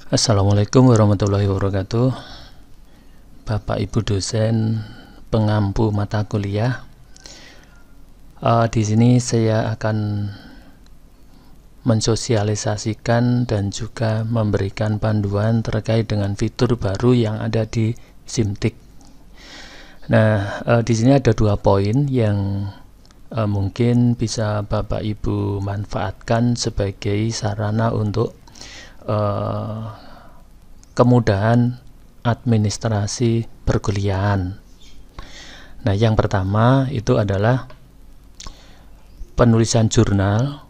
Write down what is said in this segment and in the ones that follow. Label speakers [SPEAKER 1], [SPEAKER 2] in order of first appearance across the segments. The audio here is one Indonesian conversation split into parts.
[SPEAKER 1] Assalamualaikum warahmatullahi wabarakatuh. Bapak Ibu dosen pengampu mata kuliah. Di sini saya akan mensosialisasikan dan juga memberikan panduan terkait dengan fitur baru yang ada di SIMTIK. Nah, di sini ada 2 poin yang mungkin bisa Bapak Ibu manfaatkan sebagai sarana untuk kemudahan administrasi perkuliahan. Nah, yang pertama itu adalah penulisan jurnal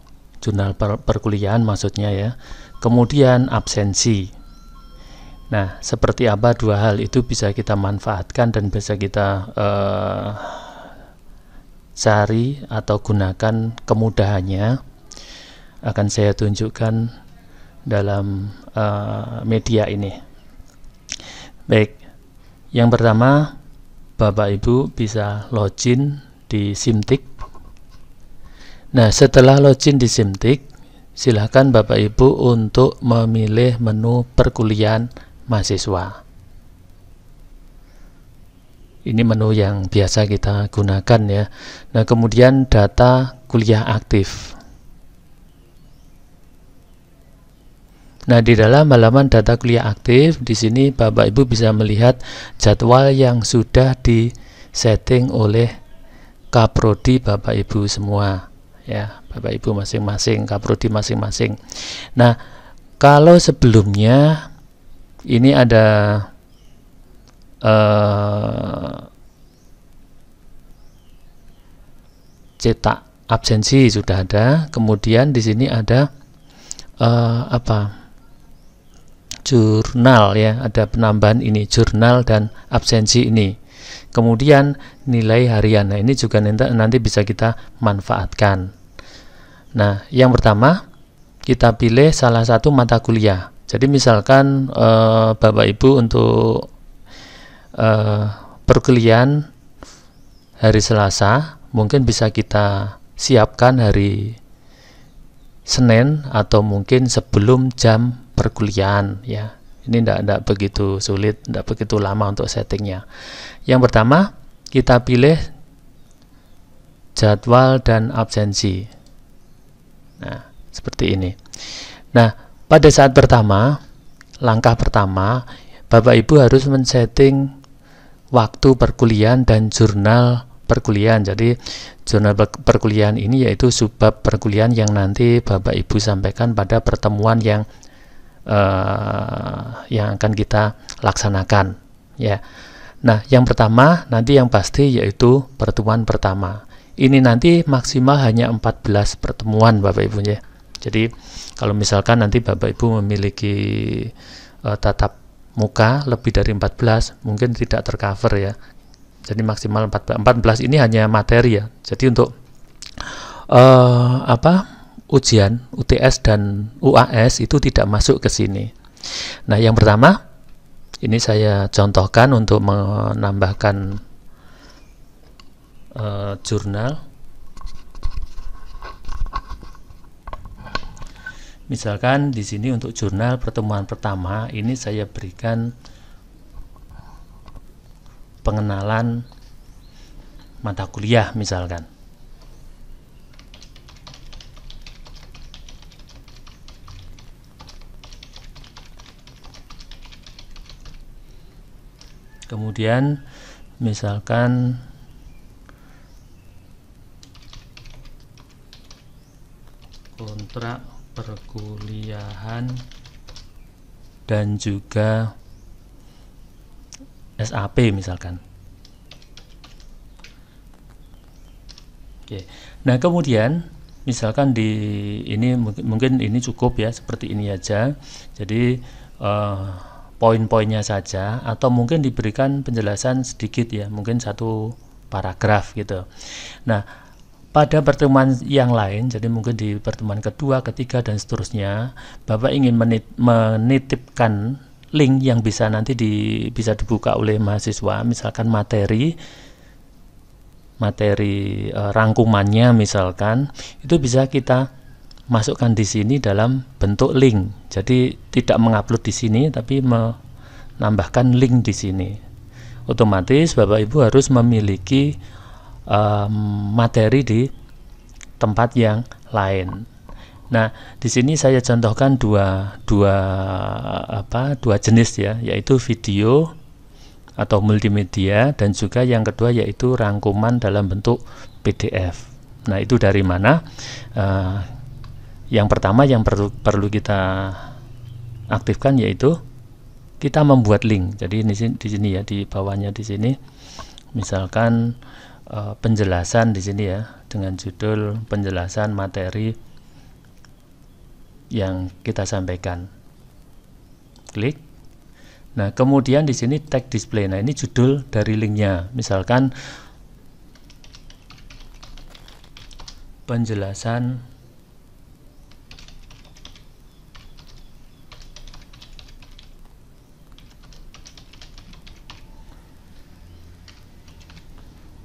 [SPEAKER 1] perkuliahan maksudnya ya. Kemudian absensi. Nah, seperti apa 2 hal itu bisa kita manfaatkan dan bisa kita cari atau gunakan kemudahannya. Akan saya tunjukkan dalam media ini. Baik, yang pertama Bapak Ibu bisa login di SIMTIK. Nah, setelah login di SIMTIK, silahkan Bapak Ibu untuk memilih menu perkuliahan mahasiswa. Ini menu yang biasa kita gunakan ya. Nah, kemudian data kuliah aktif. Nah, di dalam halaman data kuliah aktif, di sini Bapak Ibu bisa melihat jadwal yang sudah disetting oleh Kaprodi Bapak Ibu semua. Ya, Bapak Ibu masing-masing, Kaprodi masing-masing. Nah, kalau sebelumnya ini ada cetak absensi sudah ada, kemudian di sini ada jurnal ya, ada penambahan ini jurnal dan absensi ini. Kemudian nilai harian. Nah, ini juga nanti bisa kita manfaatkan. Nah, yang pertama kita pilih salah satu mata kuliah. Jadi misalkan Bapak Ibu untuk perkuliahan hari Selasa mungkin bisa kita siapkan hari Senin atau mungkin sebelum jam perkuliahan ya. Ini tidak begitu sulit, tidak begitu lama untuk settingnya. Yang pertama kita pilih jadwal dan absensi. Nah, seperti ini. Nah, pada saat pertama, langkah pertama, Bapak Ibu harus men-setting waktu perkuliahan dan jurnal perkuliahan. Jadi jurnal perkuliahan ini yaitu subbab perkuliahan yang nanti Bapak Ibu sampaikan pada pertemuan yang akan kita laksanakan ya. Nah, yang pertama nanti yang pasti yaitu pertemuan pertama. Ini nanti maksimal hanya 14 pertemuan Bapak Ibu ya. Jadi kalau misalkan nanti Bapak Ibu memiliki tatap muka lebih dari 14 mungkin tidak tercover ya. Jadi maksimal 14 ini hanya materi ya. Jadi untuk ujian UTS dan UAS itu tidak masuk ke sini. Nah, yang pertama ini saya contohkan untuk menambahkan jurnal. Misalkan di sini untuk jurnal pertemuan pertama ini saya berikan pengenalan mata kuliah misalkan. Kemudian misalkan kontrak perkuliahan dan juga SAP misalkan. Oke. Nah, kemudian misalkan di ini mungkin ini cukup ya, seperti ini aja. Jadi poin-poinnya saja atau mungkin diberikan penjelasan sedikit ya, mungkin 1 paragraf gitu. Nah, pada pertemuan yang lain, jadi mungkin di pertemuan kedua, ketiga dan seterusnya, Bapak ingin menitipkan link yang bisa nanti bisa dibuka oleh mahasiswa, misalkan materi rangkumannya misalkan, itu bisa kita masukkan di sini dalam bentuk link. Jadi tidak mengupload di sini, tapi menambahkan link di sini. Otomatis Bapak Ibu harus memiliki materi di tempat yang lain. Nah, di sini saya contohkan dua jenis ya, yaitu video atau multimedia, dan juga yang kedua yaitu rangkuman dalam bentuk PDF. Nah, itu dari mana? Yang pertama yang perlu kita aktifkan yaitu kita membuat link. Jadi di sini ya, di bawahnya di sini, misalkan penjelasan di sini ya, dengan judul penjelasan materi yang kita sampaikan. Klik. Nah, kemudian di sini tag display. Nah, ini judul dari linknya. Misalkan penjelasan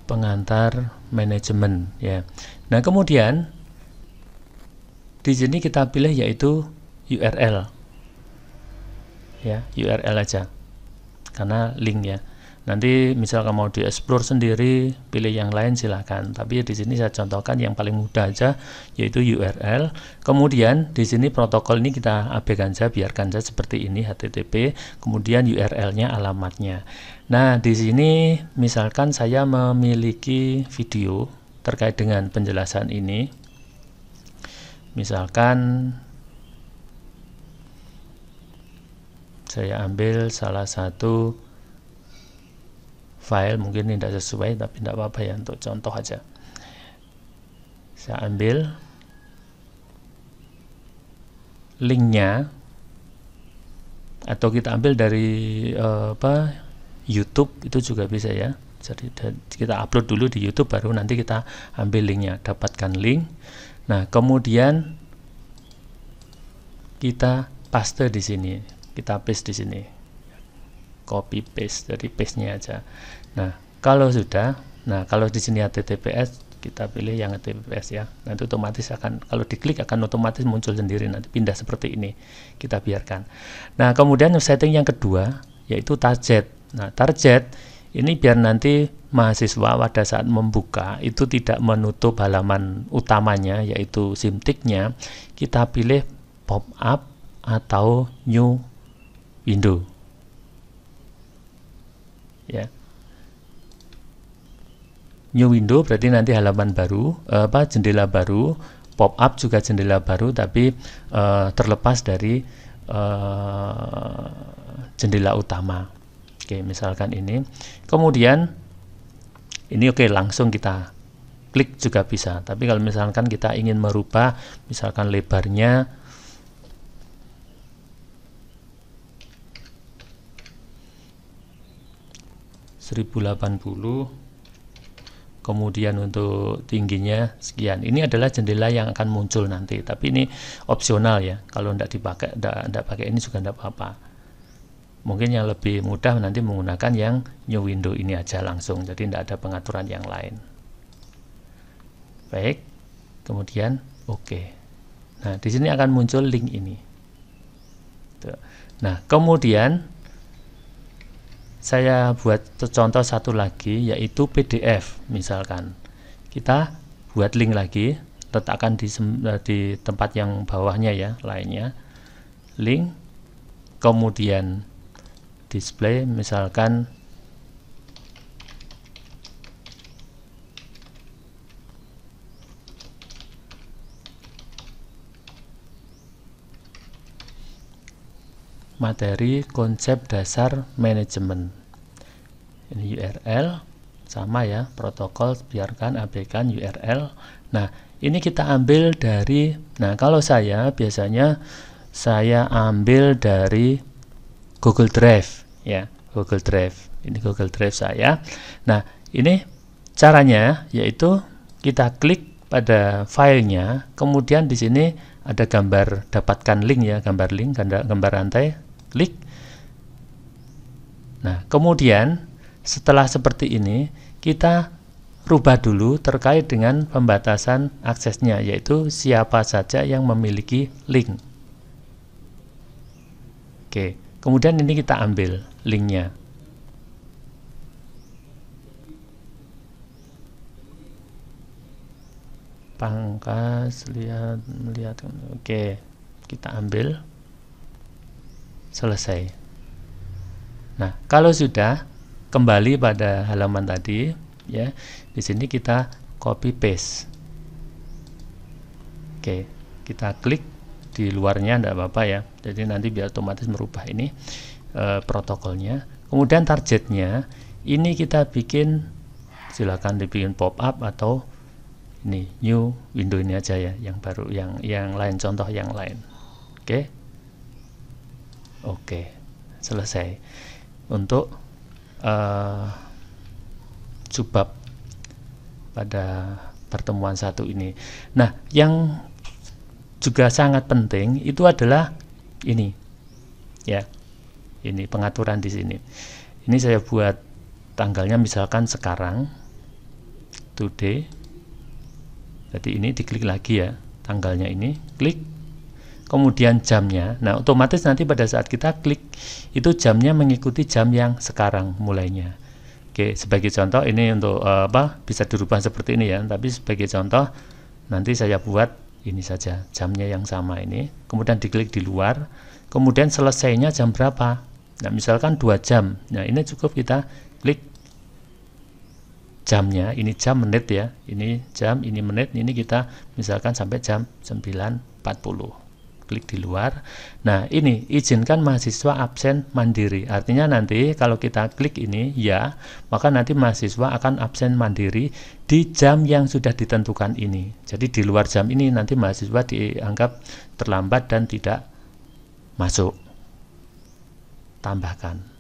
[SPEAKER 1] pengantar manajemen ya. Nah, kemudian di sini kita pilih yaitu URL ya, URL aja karena link ya. Nanti misalkan mau di-explore sendiri, pilih yang lain silahkan. Tapi di sini saya contohkan yang paling mudah aja, yaitu URL. Kemudian di sini protokol ini kita abaikan saja, biarkan saja seperti ini, HTTP. Kemudian URL-nya, alamatnya. Nah, di sini misalkan saya memiliki video terkait dengan penjelasan ini. Misalkan saya ambil salah satu file, mungkin tidak sesuai tapi tidak apa-apa ya, untuk contoh aja. Saya ambil linknya, atau kita ambil dari YouTube, itu juga bisa ya. Jadi kita upload dulu di YouTube, baru nanti kita ambil linknya, dapatkan link. Nah, kemudian kita paste di sini, kita paste di sini, copy paste, jadi paste-nya aja. Nah, kalau sudah, kalau di sini HTTPS, kita pilih yang HTTPS ya. Nanti otomatis akan, kalau diklik akan otomatis muncul sendiri, nanti pindah seperti ini. Kita biarkan. Nah, kemudian setting yang kedua yaitu target. Nah, target ini biar nanti mahasiswa pada saat membuka itu tidak menutup halaman utamanya, yaitu simtiknya, kita pilih pop up atau new window ya. New window berarti nanti halaman baru, jendela baru. Pop up juga jendela baru, tapi terlepas dari jendela utama. Oke, misalkan ini. Kemudian ini oke, langsung kita klik juga bisa. Tapi kalau misalkan kita ingin merubah, misalkan lebarnya 1080, kemudian untuk tingginya sekian. Ini adalah jendela yang akan muncul nanti, tapi ini opsional ya. Kalau tidak dipakai, tidak pakai ini juga tidak apa-apa. Mungkin yang lebih mudah nanti menggunakan yang new window ini aja langsung, jadi tidak ada pengaturan yang lain. Baik, kemudian oke. Nah, di sini akan muncul link ini. Tuh. Nah, kemudian saya buat contoh satu lagi, yaitu PDF. Misalkan kita buat link lagi, letakkan di tempat yang bawahnya ya, lainnya link, kemudian display, misalkan materi konsep dasar manajemen. Ini URL sama ya, protokol biarkan, abaikan URL. Nah, ini kita ambil dari, nah kalau saya biasanya saya ambil dari Google Drive ya, Google Drive. Ini Google Drive saya. Nah, ini caranya yaitu kita klik pada filenya, kemudian di sini ada gambar dapatkan link ya, gambar link, gambar rantai, klik. Nah, kemudian setelah seperti ini kita rubah dulu terkait dengan pembatasan aksesnya, yaitu siapa saja yang memiliki link. Oke, kemudian ini kita ambil linknya. Pangkas melihat. Oke, kita ambil, selesai. Nah, kalau sudah kembali pada halaman tadi, ya, di sini kita copy paste. Oke, kita klik di luarnya, tidak apa-apa ya. Jadi nanti biar otomatis merubah ini protokolnya. Kemudian targetnya ini kita bikin, silakan dibikin pop up atau ini new window ini aja ya, yang baru, yang lain, contoh yang lain. Oke, selesai untuk subbab pada pertemuan satu ini. Nah, yang juga sangat penting itu adalah ini ya, ini pengaturan di sini. Ini saya buat tanggalnya misalkan sekarang, today. Jadi ini diklik lagi ya, tanggalnya ini, klik, kemudian jamnya. Nah, otomatis nanti pada saat kita klik itu jamnya mengikuti jam yang sekarang mulainya. Oke, sebagai contoh ini untuk bisa dirubah seperti ini ya, tapi sebagai contoh nanti saya buat ini saja, jamnya yang sama ini, kemudian diklik di luar, kemudian selesainya jam berapa. Nah, misalkan 2 jam. Nah, ini cukup kita klik jamnya, ini jam menit ya, ini jam, ini menit, ini kita misalkan sampai jam 9.40, klik di luar. Nah, ini izinkan mahasiswa absen mandiri, artinya nanti kalau kita klik ini ya, maka nanti mahasiswa akan absen mandiri di jam yang sudah ditentukan ini. Jadi di luar jam ini nanti mahasiswa dianggap terlambat dan tidak masuk. Tambahkan.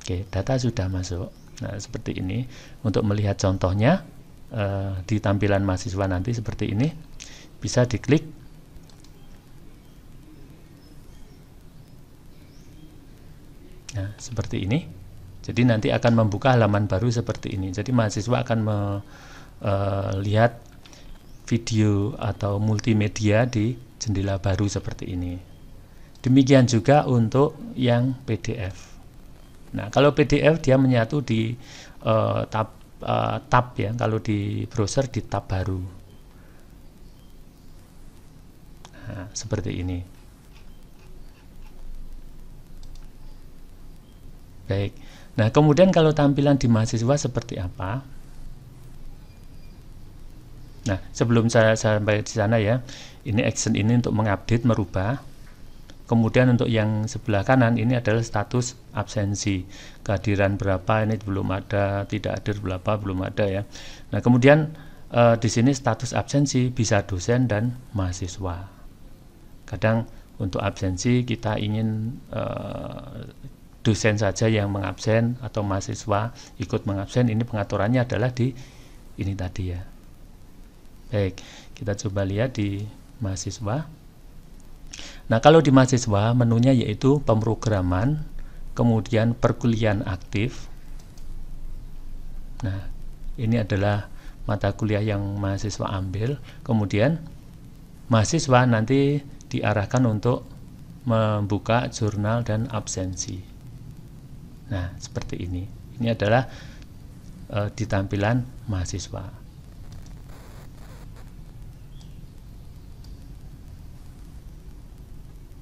[SPEAKER 1] Oke, data sudah masuk. Nah, seperti ini. Untuk melihat contohnya di tampilan mahasiswa nanti seperti ini, bisa diklik. Nah, seperti ini. Jadi nanti akan membuka halaman baru seperti ini. Jadi mahasiswa akan melihat video atau multimedia di jendela baru seperti ini. Demikian juga untuk yang PDF. Nah, kalau PDF dia menyatu di tab ya, kalau di browser di tab baru. Nah, seperti ini. Baik. Nah, kemudian kalau tampilan di mahasiswa seperti apa? Nah, sebelum saya sampai di sana ya, ini action ini untuk mengupdate, merubah. Kemudian untuk yang sebelah kanan ini adalah status absensi, kehadiran berapa ini belum ada, tidak hadir berapa belum ada ya. Nah, kemudian di sini status absensi bisa dosen dan mahasiswa. Kadang untuk absensi kita ingin dosen saja yang mengabsen atau mahasiswa ikut mengabsen. Ini pengaturannya adalah di ini tadi ya. Baik, kita coba lihat di mahasiswa. Nah, kalau di mahasiswa menunya yaitu pemrograman, kemudian perkuliahan aktif. Nah, ini adalah mata kuliah yang mahasiswa ambil. Kemudian mahasiswa nanti diarahkan untuk membuka jurnal dan absensi. Nah, seperti ini. Ini adalah di tampilan mahasiswa.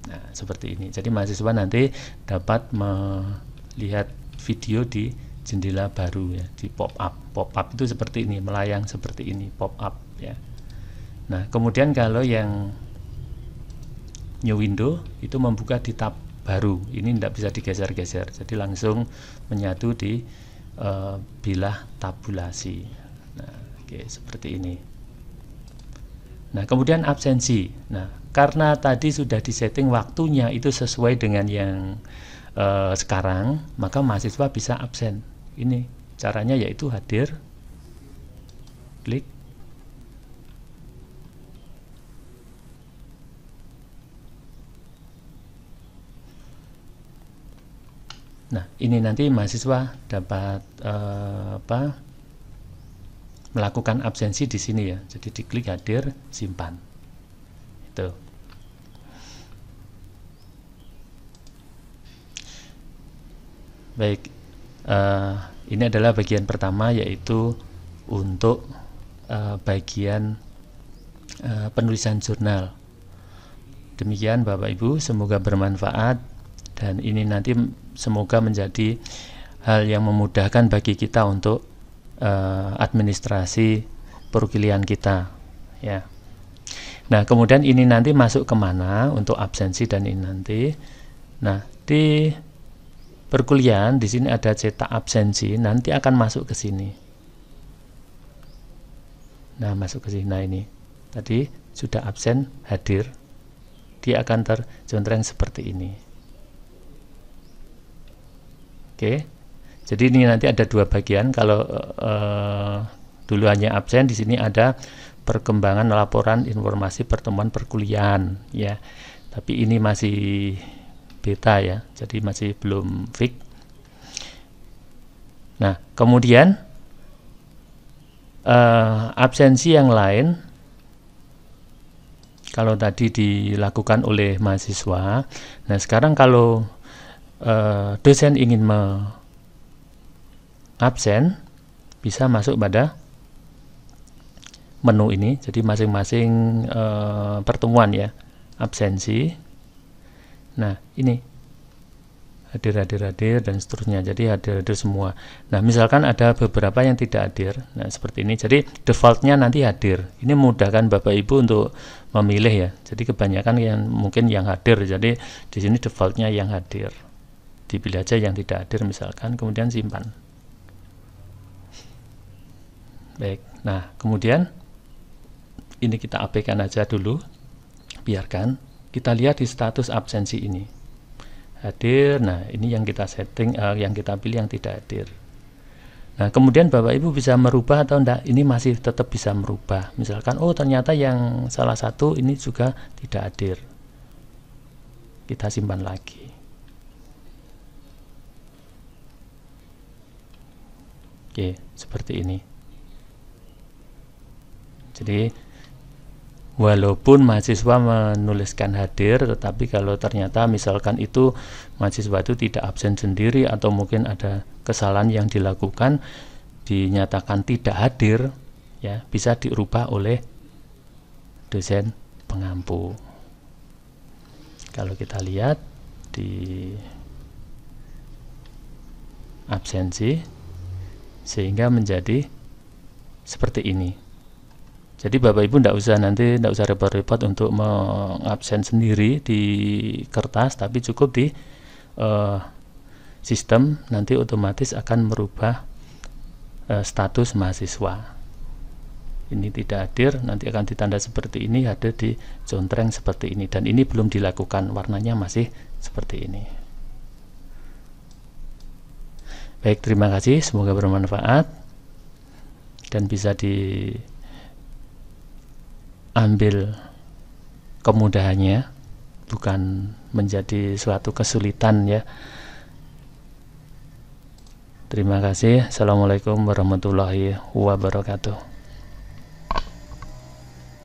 [SPEAKER 1] Nah, seperti ini. Jadi mahasiswa nanti dapat melihat video di jendela baru ya, di pop up. Pop up itu seperti ini, melayang seperti ini, pop up ya. Nah, kemudian kalau yang new window itu membuka di tab baru. Ini tidak bisa digeser-geser. Jadi langsung menyatu di bilah tabulasi. Nah, oke, seperti ini. Nah, kemudian absensi. Nah, karena tadi sudah disetting waktunya itu sesuai dengan yang sekarang, maka mahasiswa bisa absen. Ini caranya yaitu hadir, klik, Nah, ini nanti mahasiswa dapat melakukan absensi di sini ya. Jadi diklik hadir, simpan. Itu. Baik, ini adalah bagian pertama, yaitu untuk bagian penulisan jurnal. Demikian Bapak Ibu, semoga bermanfaat, dan ini nanti semoga menjadi hal yang memudahkan bagi kita untuk administrasi perkuliahan kita ya. Nah, kemudian ini nanti masuk kemana untuk absensi dan ini nanti. Nah, di perkuliahan di sini ada cetak absensi, nanti akan masuk ke sini. Nah, masuk ke sini. Nah, ini tadi sudah absen, hadir, dia akan tercontreng seperti ini. Oke, jadi ini nanti ada dua bagian. Kalau dulu hanya absen, di sini ada perkembangan laporan informasi pertemuan perkuliahan ya. Tapi ini masih beta ya, jadi masih belum fix. Nah, kemudian absensi yang lain, kalau tadi dilakukan oleh mahasiswa, nah sekarang kalau dosen ingin absen, bisa masuk pada menu ini. Jadi masing-masing pertemuan ya, absensi. Nah, ini hadir dan seterusnya. Jadi hadir semua. Nah, misalkan ada beberapa yang tidak hadir. Nah, seperti ini. Jadi defaultnya nanti hadir. Ini memudahkan Bapak Ibu untuk memilih ya. Jadi kebanyakan yang mungkin yang hadir. Jadi di sini defaultnya yang hadir. Dipilih aja yang tidak hadir misalkan, kemudian simpan. Baik. Nah, kemudian ini kita abaikan aja dulu. Biarkan. Kita lihat di status absensi ini. Hadir. Nah, ini yang kita setting, yang kita pilih yang tidak hadir. Nah, kemudian Bapak Ibu bisa merubah atau enggak. Ini masih tetap bisa merubah. Misalkan, oh ternyata yang salah satu ini juga tidak hadir. Kita simpan lagi. Oke, seperti ini. Jadi walaupun mahasiswa menuliskan hadir, tetapi kalau ternyata misalkan itu mahasiswa itu tidak absen sendiri atau mungkin ada kesalahan yang dilakukan, dinyatakan tidak hadir ya, bisa dirubah oleh dosen pengampu. Kalau kita lihat di absensi, sehingga menjadi seperti ini. Jadi Bapak Ibu tidak usah repot-repot untuk mengabsen sendiri di kertas, tapi cukup di sistem nanti otomatis akan merubah status mahasiswa. Ini tidak hadir, nanti akan ditanda seperti ini, hadir di contreng seperti ini, dan ini belum dilakukan, warnanya masih seperti ini. Baik, terima kasih, semoga bermanfaat dan bisa diambil kemudahannya, bukan menjadi suatu kesulitan ya. Terima kasih. Assalamualaikum warahmatullahi wabarakatuh.